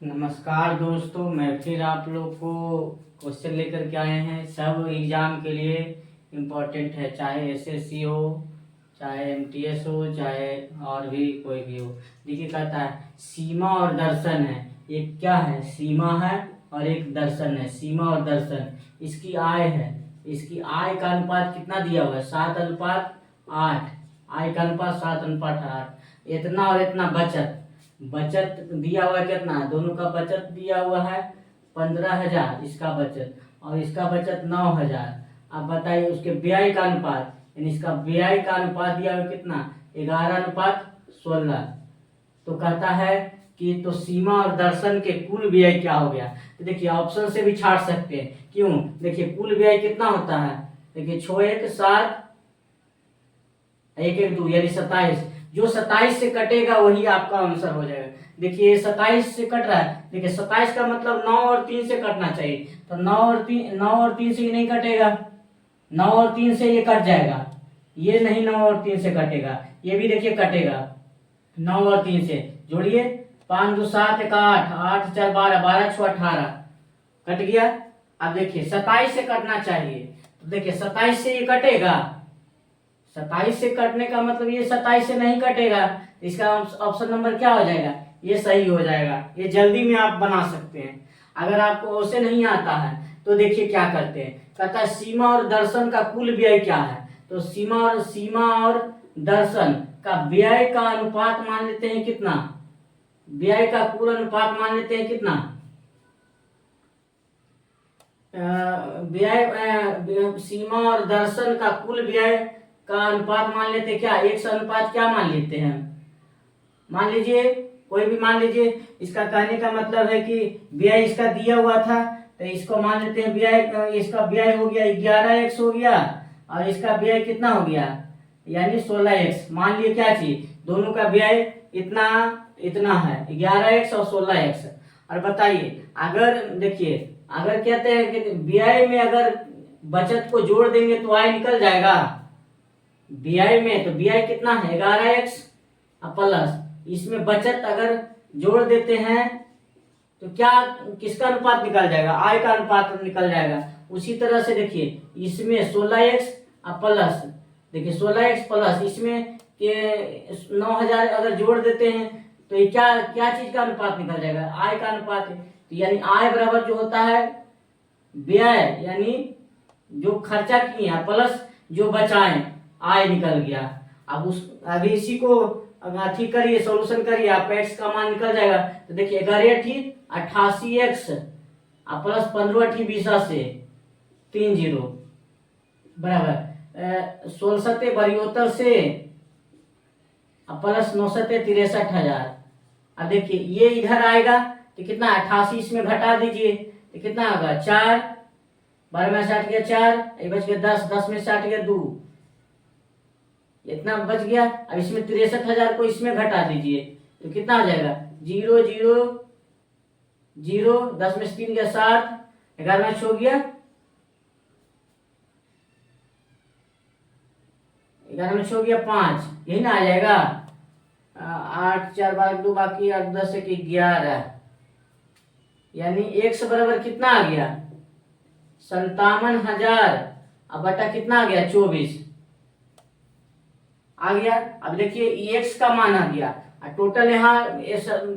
नमस्कार दोस्तों, मैं फिर आप लोग को क्वेश्चन लेकर के आए हैं। सब एग्ज़ाम के लिए इम्पोर्टेंट है, चाहे एसएससी हो, चाहे एमटीएस हो, चाहे और भी कोई भी हो। देखिए, कहता है सीमा और दर्शन है। एक क्या है? सीमा है और एक दर्शन है। सीमा और दर्शन, इसकी आय है। इसकी आय का अनुपात कितना दिया हुआ है? 7:8। आय का अनुपात 7:8। इतना और इतना बचत बचत दिया हुआ है। कितना? दोनों का बचत दिया हुआ है 15,000 इसका बचत, और इसका बचत 9,000। अब बताइए उसके व्यय का अनुपात, यानी इसका व्यय का अनुपात दिया हुआ कितना? 11:16। तो कहता है कि तो सीमा और दर्शन के कुल व्यय क्या हो गया? तो देखिए, ऑप्शन से भी छाट सकते हैं। क्यों? देखिए, कुल व्यय कितना होता है? देखिए, 6 1 7 1 1 2 यानी 27। जो 27 से कटेगा वही आपका आंसर हो जाएगा। देखिए, 27 से कट रहा है। देखिए, 27 का मतलब 9 और 3 से कटना चाहिए। तो 9 और 3 से ये नहीं कटेगा। 9 और 3 से ये कट जाएगा। ये नहीं 9 और 3 से कटेगा। ये भी देखिए कटेगा 9 और 3 से। जोड़िए, 5 2 7 1 8 8 4 12 12 6 18 कट गया। अब देखिए 27 से कटना चाहिए। तो देखिए 27 से ये कटेगा। 27 से कटने का मतलब ये 27 से नहीं कटेगा। इसका ऑप्शन नंबर क्या हो जाएगा? ये सही हो जाएगा। ये जल्दी में आप बना सकते हैं। अगर आपको उसे नहीं आता है तो देखिए क्या करते हैं। कहता है सीमा और दर्शन का कुल व्यय क्या है? तो सीमा और दर्शन का व्यय का अनुपात मान लेते हैं कितना? व्यय का कुल अनुपात मान लेते हैं कितना? व्यय सीमा और दर्शन का कुल व्यय का अनुपात मान लेते हैं क्या? 100 क्या मान लेते हैं? मान लीजिए, कोई भी मान लीजिए। इसका कहने का मतलब है कि व्यय इसका दिया हुआ था, तो इसको मान लेते हैं व्यय। इसका व्यय हो गया 11x हो गया, और इसका व्यय कितना हो गया? यानी 16x। मान लिए क्या चीज? दोनों का व्यय इतना इतना है, 11x और 16x। और बताइए, अगर देखिए, अगर कहते हैं कि व्यय में अगर बचत को जोड़ देंगे तो आय निकल जाएगा। व्यय में तो व्यय कितना है? 11x प्लस इसमें बचत अगर जोड़ देते हैं तो क्या किसका अनुपात निकल जाएगा? आय का अनुपात निकल जाएगा। उसी तरह से देखिए, इसमें 16x प्लस, देखिए 16x प्लस इसमें के 9,000 अगर जोड़ देते हैं तो ये क्या क्या चीज का अनुपात निकल जाएगा? आय का अनुपात है। तो यानी आय बराबर जो होता है व्यय, यानी जो खर्चा किए हैं प्लस जो बचाए, आय निकल गया। अभी इसी को ठीक करिए, सॉल्यूशन करिए, आप एक्स का मान निकल जाएगा। तो देखिए 11 88x प्लस 15 20 से 30 बराबर 16 72 से प्लस 9 63,000। अब देखिए ये इधर आएगा तो कितना? 88 इसमें घटा दीजिए तो कितना होगा? 4 12 में 60 गया 4, ये बच गया 10 10 में 60 गया 2, इतना बच गया। अब इसमें 63,000 को इसमें घटा दीजिए तो कितना हो जाएगा? 0 0 0, 10 में से 3 गया 7, 11 में 6 गया 11 में 6 गया 5, यही ना आ जाएगा। 8 4 12 2 बाकी 8 10 1 11, यानी x बराबर कितना आ गया? 57,000। अब बटा कितना आ गया? 24 आ गया। अब देखिए x का मान आ गया, टोटल यहाँ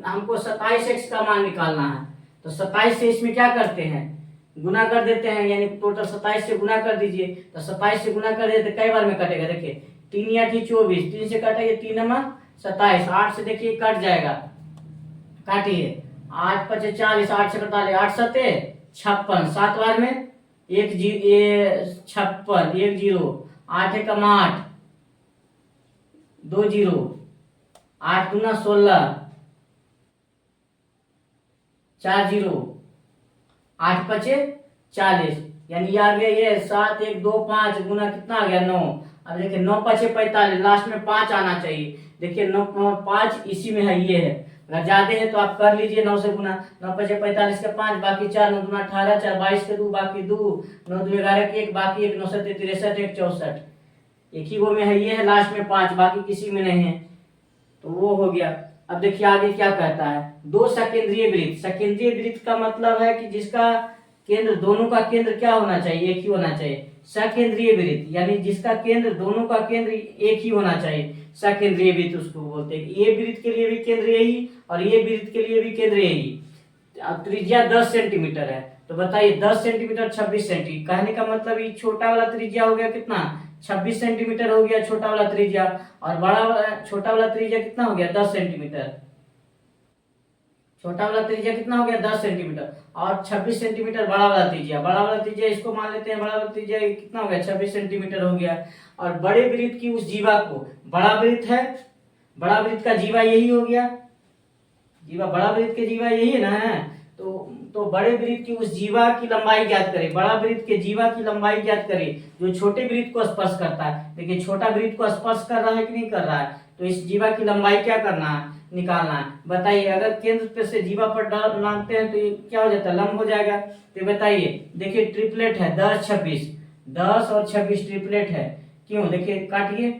हमको 27x का मान निकालना है। तो 27 से इसमें क्या करते हैं? गुना कर देते हैं, यानी टोटल 27 से गुना कर दीजिए। तो 27 से गुना कर देते कई बार में कटेगा। देखिए 3 या 24, 3 से कटेगा 3 में 27, 8 से देखिए कट जाएगा, काटिए 8 5 40, 8 से 48, 8 7 56, 7 बार में 1 56 1 0, 8 1 8 2 0, 8 दूना 16, 4 0, 8 5 40, यानी आ गया ये 7 1 2 5 गुना कितना आ गया? 9। अब देखिए 9 5 45, लास्ट में 5 आना चाहिए। देखिए 9 5 इसी में है, ये है। अगर ज्यादा है तो आप कर लीजिए 9 से गुना। 9 5 45 का 5, बाकी 4, 9 दूना 18, 4 22 के 2 बाकी 2, 9 2 11 के 1 बाकी 1, 9 7 63 1 64, एक ही वो में है, ये है लास्ट में 5, बाकी किसी में नहीं है। तो वो हो गया। अब देखिए आगे क्या कहता है, दो सकेंद्रीय वृत्त। सकेंद्रीय वृत्त का मतलब है कि जिसका केंद्र, दोनों का केंद्र क्या होना चाहिए, एक ही होना चाहिए। सकेंद्रीय वृत्त यानी जिसका केंद्र, दोनों का केंद्र एक ही होना चाहिए, सकेंद्रीय वृत्त उसको बोलते हैं। ये वृत्त के लिए भी केंद्र यही और ये वृत्त के लिए भी केंद्र यही। अब त्रिज्या 10 सेंटीमीटर है, तो बताइए 10 सेंटीमीटर 26 सेंटीमीटर, कहने का मतलब ये छोटा वाला त्रिज्या हो गया कितना, 26 सेंटीमीटर हो गया छोटा वाला त्रिज्या, और छोटा वाला त्रिज्या कितना हो गया, 10 सेंटीमीटर। छोटा वाला त्रिज्या कितना हो गया, 10 सेंटीमीटर, और 26 सेंटीमीटर बड़ा वाला त्रिज्या। बड़ा वाला त्रिज्या इसको मान लेते हैं, बड़ा वाला त्रिज्या कितना हो गया, 26 सेंटीमीटर हो गया। और बड़े वृत्त की उस जीवा को, बड़ा वृत्त है, बड़ा वृत्त का जीवा यही हो गया, जीवा, बड़ा वृत्त के जीवा यही है ना, तो बड़े वृत्त की उस जीवा की लंबाई ज्ञात करें, बड़ा वृत्त के जीवा की लंबाई ज्ञात करें जो छोटे वृत्त को स्पर्श करता है। देखिए छोटा वृत्त को स्पर्श कर रहा है कि नहीं कर रहा है, तो इस जीवा की लंबाई क्या करना है, निकालना है। बताइए अगर केंद्र पे से जीवा पर डालते हैं तो ये क्या हो जाता है, लंब हो जाएगा। तो बताइए, देखिए ट्रिपलेट है 10 26, 10 और 26 ट्रिपलेट है, क्यों, देखिए काटिए,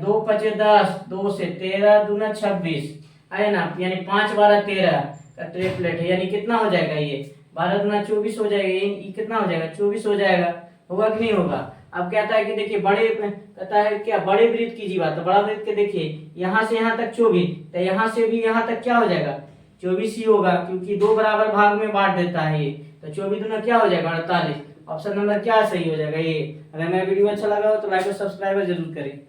2 5 10, 2 से 13 दूना 26 है ना, यानी 5 12 13 का ट्रिपलेट है, यानी कितना हो जाएगा, ये 12 दूना 24 हो जाएगा, ये कितना हो जाएगा, 24 हो जाएगा। होगा कि नहीं होगा। अब कहता है कि देखिए कहता है क्या, बड़े वृत्त की जीवा, तो बड़ा वृत्त के देखिए यहाँ से यहाँ तक 24, तो यहाँ से भी यहाँ तक क्या हो जाएगा, 24 ही होगा, क्योंकि 2 बराबर भाग में बांट देता है ये, तो 24 दूना क्या हो जाएगा, 48। ऑप्शन नंबर क्या सही हो जाएगा, ये। अगर मेरा वीडियो अच्छा लगा हो तो लाइक और सब्सक्राइब जरूर करें।